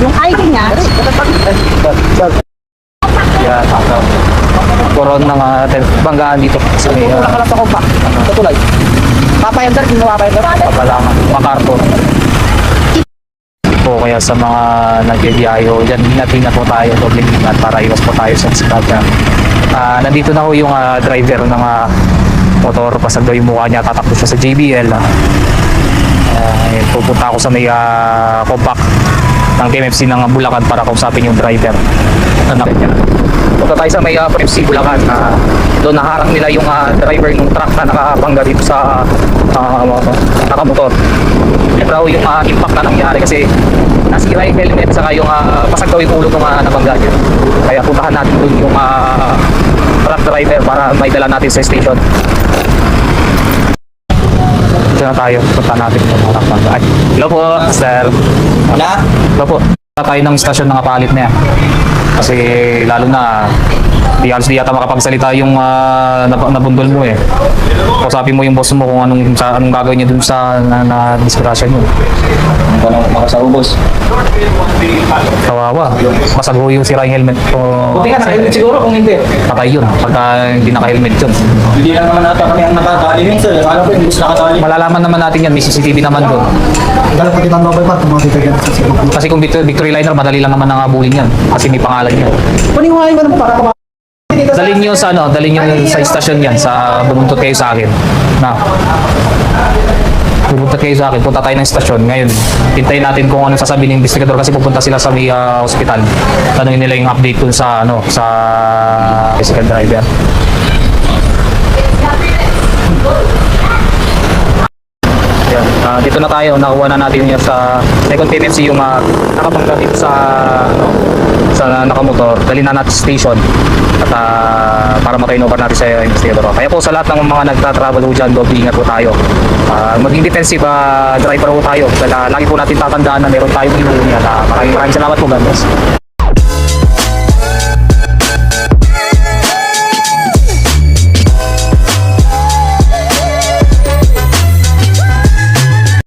Yung ID niya, Yan. Koron ng banggaan dito. Sa may nakalas ako pa. Tutulay. Papayag sir, hindi mo papayag sir. papalangan. Makarton. Po kaya sa mga nagbibiyayo dyan, ingat po tayo, doble ingat para iwas po tayo sa diskarte. Nandito na ho yung driver ng motor, pasag daw yung mukha niya, tatakbo siya sa JBL. Pupunta ako sa may compact ng KMFC ng Bulacan para kausapin yung driver. Punta tayo sa may KMFC Bulacan. Doon naharang nila yung driver ng truck na nakabangga dito sa nakamotor. Pero yung impact na nangyari kasi nasira yung helmet saka yung pasag daw yung ulo ng nabangga dyan. Kaya puntahan natin doon yung truck driver para maidala natin sa station. Dito na tayo, punta natin yung mga truck. Hello po, sir. Wala? Hello po. Punta tayo ng stasyon ng palit na yan. Kasi lalo na di yata makapagsalita yung nabundol mo eh. Kausapin mo yung boss mo kung anong gagawin niya dun sa disgrasya niyo. Ano makasawa, boss? Kawawa. Masagho yung sira yung helmet ko. Buti ka naka-helmet siguro kung hindi. Patay yun pagka hindi naka-helmet yun. Hindi lang naman ata kami ang nakatali yun, sir. Alam ko, hindi siya nakatali. Malalaman naman natin yan, may CCTV naman doon. Dahil pati ng mobile part, tumakita yan sa sirap. Kasi kung Victory Liner, madali lang naman nangabulin yan. Kasi may pangalan yan. Kunin ko nga yung ganun para Dalhin nyo sa sa istasyon yan, sa bumuntot kayo sa akin. Pupunta kayo sa akin, punta tayo ng istasyon. Ngayon, hintayin natin kung ano sasabihin ng investigador kasi pupunta sila sa may hospital. Tanungin nila yung update dun sa sa bicycle driver. Yan, dito na tayo, nakuha na natin yung sa second KMFC yung nakabangga dito sa nakamotor. Dali na natin sa station at para ma-turn over natin sa investigador. Kaya po sa lahat ng mga nagta-travel ho dyan, doble ingat po tayo. Maging defensive driver po tayo. Dahil lagi po natin tatandaan na meron tayong inuunya. Maraming salamat po, God bless.